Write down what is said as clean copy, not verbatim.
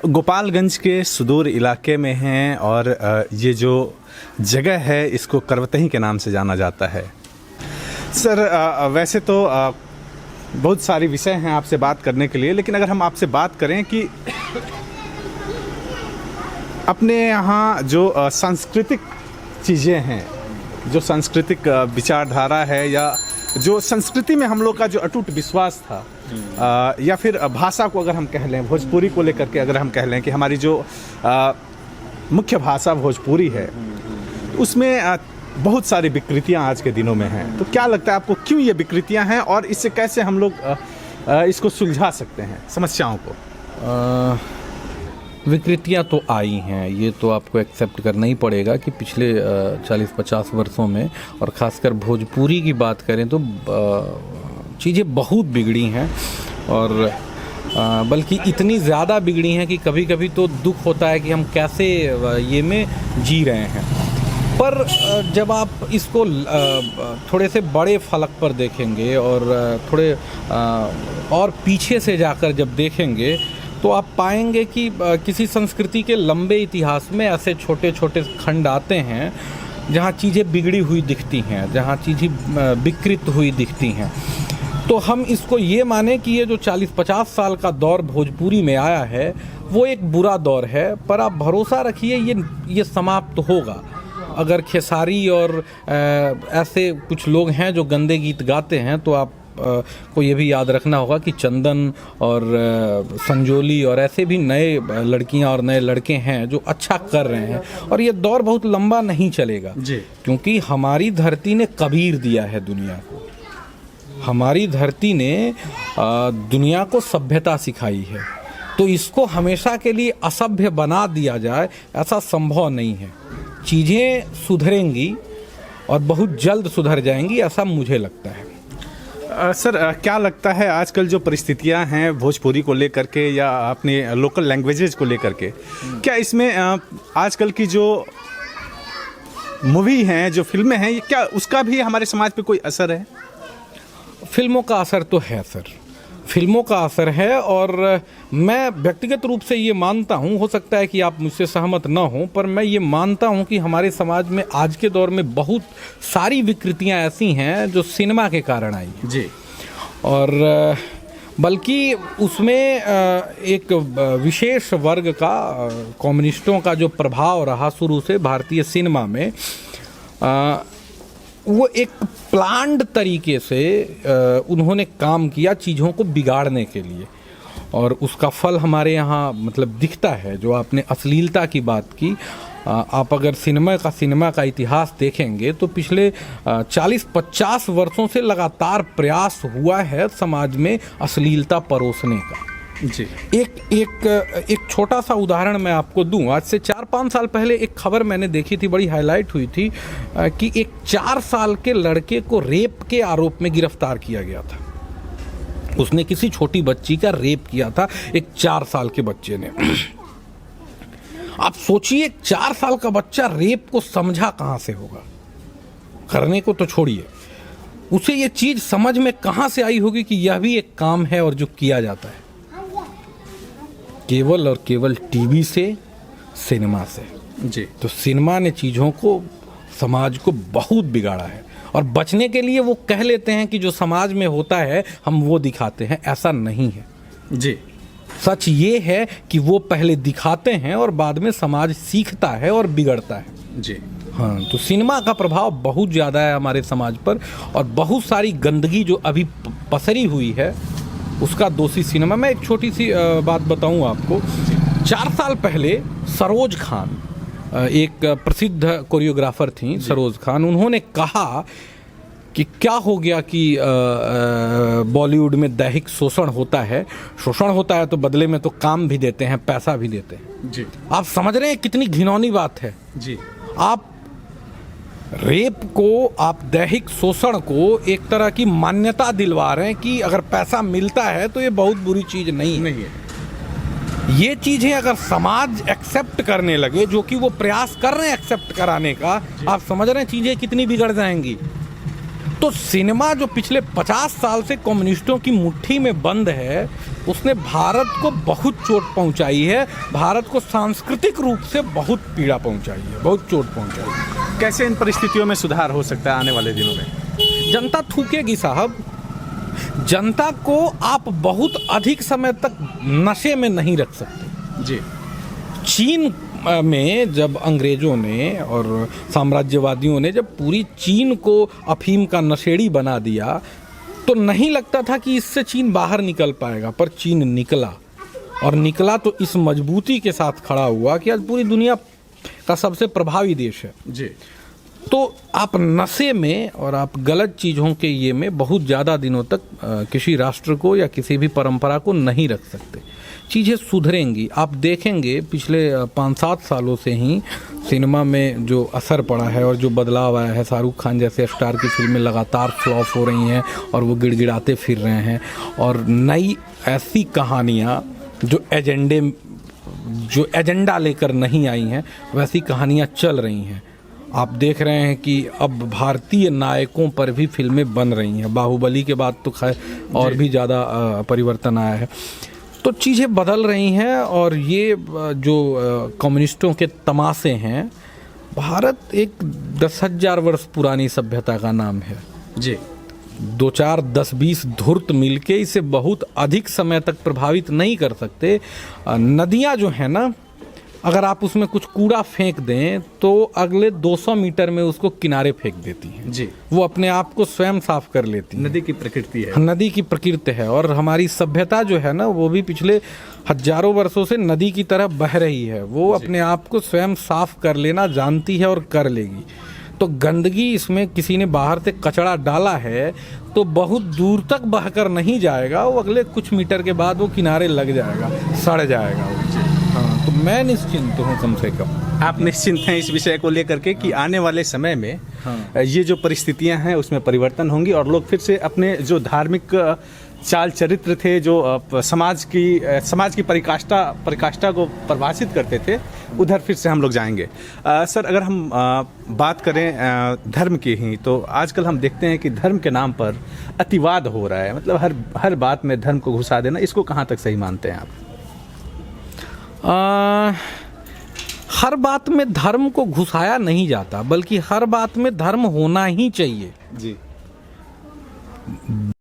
गोपालगंज के सुदूर इलाके में हैं और ये जो जगह है इसको करवतही के नाम से जाना जाता है। सर वैसे तो बहुत सारी विषय हैं आपसे बात करने के लिए, लेकिन अगर हम आपसे बात करें कि अपने यहाँ जो सांस्कृतिक चीज़ें हैं, जो सांस्कृतिक विचारधारा है या जो संस्कृति में हम लोग का जो अटूट विश्वास था, या फिर भाषा को अगर हम कह लें, भोजपुरी को लेकर के अगर हम कह लें कि हमारी जो मुख्य भाषा भोजपुरी है, उसमें बहुत सारी विकृतियां आज के दिनों में हैं। तो क्या लगता है आपको, क्यों ये विकृतियां हैं और इससे कैसे हम लोग इसको सुलझा सकते हैं समस्याओं को? विकृतियां तो आई हैं, ये तो आपको एक्सेप्ट करना ही पड़ेगा कि पिछले 40-50 वर्षों में, और ख़ासकर भोजपुरी की बात करें तो चीज़ें बहुत बिगड़ी हैं, और बल्कि इतनी ज़्यादा बिगड़ी हैं कि कभी कभी तो दुख होता है कि हम कैसे ये में जी रहे हैं। पर जब आप इसको थोड़े से बड़े फलक पर देखेंगे और थोड़े और पीछे से जाकर जब देखेंगे तो आप पाएंगे कि किसी संस्कृति के लंबे इतिहास में ऐसे छोटे छोटे खंड आते हैं जहाँ चीज़ें बिगड़ी हुई दिखती हैं, जहाँ चीज़ें विकृत हुई दिखती हैं। तो हम इसको ये माने कि ये जो 40-50 साल का दौर भोजपुरी में आया है वो एक बुरा दौर है, पर आप भरोसा रखिए ये समाप्त होगा। अगर खेसारी और ऐसे कुछ लोग हैं जो गंदे गीत गाते हैं तो आप को ये भी याद रखना होगा कि चंदन और संजोली और ऐसे भी नए लड़कियां और नए लड़के हैं जो अच्छा कर रहे हैं, और ये दौर बहुत लंबा नहीं चलेगा जी, क्योंकि हमारी धरती ने कबीर दिया है दुनिया को, हमारी धरती ने दुनिया को सभ्यता सिखाई है। तो इसको हमेशा के लिए असभ्य बना दिया जाए ऐसा संभव नहीं है। चीज़ें सुधरेंगी और बहुत जल्द सुधर जाएंगी, ऐसा मुझे लगता है। सर क्या लगता है आजकल जो परिस्थितियां हैं भोजपुरी को लेकर के या अपने लोकल लैंग्वेजेस को लेकर के, क्या इसमें आजकल की जो मूवी हैं, जो फिल्में हैं, क्या उसका भी हमारे समाज पे कोई असर है? फिल्मों का असर तो है सर, फिल्मों का असर है, और मैं व्यक्तिगत रूप से ये मानता हूँ, हो सकता है कि आप मुझसे सहमत ना हों, पर मैं ये मानता हूँ कि हमारे समाज में आज के दौर में बहुत सारी विकृतियाँ ऐसी हैं जो सिनेमा के कारण आई जी, और बल्कि उसमें एक विशेष वर्ग का, कम्युनिस्टों का जो प्रभाव रहा शुरू से भारतीय सिनेमा में, वो एक प्लान्ड तरीके से उन्होंने काम किया चीज़ों को बिगाड़ने के लिए, और उसका फल हमारे यहाँ मतलब दिखता है। जो आपने अश्लीलता की बात की, आप अगर सिनेमा का इतिहास देखेंगे तो पिछले 40-50 वर्षों से लगातार प्रयास हुआ है समाज में अश्लीलता परोसने का जी। एक छोटा सा उदाहरण मैं आपको दूं। आज से 4-5 साल पहले एक खबर मैंने देखी थी, बड़ी हाईलाइट हुई थी, कि एक 4 साल के लड़के को रेप के आरोप में गिरफ्तार किया गया था। उसने किसी छोटी बच्ची का रेप किया था, एक 4 साल के बच्चे ने। आप सोचिए, 4 साल का बच्चा रेप को समझा कहाँ से होगा, करने को तो छोड़िए, उसे ये चीज समझ में कहाँ से आई होगी कि यह भी एक काम है और जो किया जाता है केवल और केवल टीवी से, सिनेमा से जी। तो सिनेमा ने चीज़ों को, समाज को बहुत बिगाड़ा है, और बचने के लिए वो कह लेते हैं कि जो समाज में होता है हम वो दिखाते हैं, ऐसा नहीं है जी। सच ये है कि वो पहले दिखाते हैं और बाद में समाज सीखता है और बिगड़ता है जी। हाँ, तो सिनेमा का प्रभाव बहुत ज़्यादा है हमारे समाज पर, और बहुत सारी गंदगी जो अभी पसरी हुई है उसका दोषी सिनेमा। मैं एक छोटी सी बात बताऊं आपको। 4 साल पहले सरोज खान, एक प्रसिद्ध कोरियोग्राफर थी सरोज खान, उन्होंने कहा कि क्या हो गया कि बॉलीवुड में दैहिक शोषण होता है तो बदले में तो काम भी देते हैं, पैसा भी देते हैं जी। आप समझ रहे हैं कितनी घिनौनी बात है जी। आप रेप को, आप दैहिक शोषण को एक तरह की मान्यता दिलवा रहे हैं कि अगर पैसा मिलता है तो ये बहुत बुरी चीज़ नहीं है। ये चीज़ें अगर समाज एक्सेप्ट करने लगे, जो कि वो प्रयास कर रहे हैं एक्सेप्ट कराने का, आप समझ रहे हैं चीज़ें कितनी बिगड़ जाएंगी। तो सिनेमा जो पिछले 50 साल से कम्युनिस्टों की मुट्ठी में बंद है, उसने भारत को बहुत चोट पहुंचाई है, भारत को सांस्कृतिक रूप से बहुत पीड़ा पहुंचाई है, बहुत चोट पहुंचाई है। कैसे इन परिस्थितियों में सुधार हो सकता है आने वाले दिनों में? जनता थूकेगी साहब। जनता को आप बहुत अधिक समय तक नशे में नहीं रख सकते। जी। चीन में जब अंग्रेजों ने और साम्राज्यवादियों ने जब पूरी चीन को अफीम का नशेड़ी बना दिया, तो नहीं लगता था कि इससे चीन बाहर निकल पाएगा, पर चीन निकला, और निकला तो इस मजबूती के साथ खड़ा हुआ कि आज पूरी दुनिया का सबसे प्रभावी देश है। जी। तो आप नशे में और आप गलत चीज़ों के ये में बहुत ज़्यादा दिनों तक किसी राष्ट्र को या किसी भी परंपरा को नहीं रख सकते। चीज़ें सुधरेंगी। आप देखेंगे पिछले 5-7 सालों से ही सिनेमा में जो असर पड़ा है और जो बदलाव आया है, शाहरुख खान जैसे स्टार की फिल्में लगातार फ्लॉप हो रही हैं और वो गिड़गिड़ाते फिर रहे हैं, और नई ऐसी कहानियाँ जो एजेंडा लेकर नहीं आई हैं, वैसी कहानियाँ चल रही हैं। आप देख रहे हैं कि अब भारतीय नायकों पर भी फिल्में बन रही हैं। बाहुबली के बाद तो खैर और भी ज़्यादा परिवर्तन आया है। तो चीज़ें बदल रही हैं, और ये जो कम्युनिस्टों के तमाशे हैं, भारत एक 10,000 वर्ष पुरानी सभ्यता का नाम है। जी। 2-4, 10-20 धूर्त मिलके इसे बहुत अधिक समय तक प्रभावित नहीं कर सकते। नदियाँ जो हैं ना, अगर आप उसमें कुछ कूड़ा फेंक दें तो अगले 200 मीटर में उसको किनारे फेंक देती हैं। जी। वो अपने आप को स्वयं साफ कर लेती है। नदी की प्रकृति है। नदी की प्रकृति है, और हमारी सभ्यता जो है ना, वो भी पिछले हजारों वर्षों से नदी की तरह बह रही है। वो अपने आप को स्वयं साफ कर लेना जानती है और कर लेगी। तो गंदगी, इसमें किसी ने बाहर से कचरा डाला है तो बहुत दूर तक बहकर नहीं जाएगा, वो अगले कुछ मीटर के बाद वो किनारे लग जाएगा, सड़ जाएगा वो। हाँ, तो मैं निश्चिंत हूँ कम से कम। आप निश्चिंत हैं इस विषय को लेकर के कि आने वाले समय में ये जो परिस्थितियां हैं उसमें परिवर्तन होंगी और लोग फिर से अपने जो धार्मिक चाल चरित्र थे, जो समाज की परिकाष्ठा को परिभाषित करते थे, उधर फिर से हम लोग जाएंगे। सर, अगर हम बात करें धर्म की ही, तो आजकल हम देखते हैं कि धर्म के नाम पर अतिवाद हो रहा है। मतलब हर बात में धर्म को घुसा देना, इसको कहाँ तक सही मानते हैं आप? हर बात में धर्म को घुसाया नहीं जाता, बल्कि हर बात में धर्म होना ही चाहिए। जी।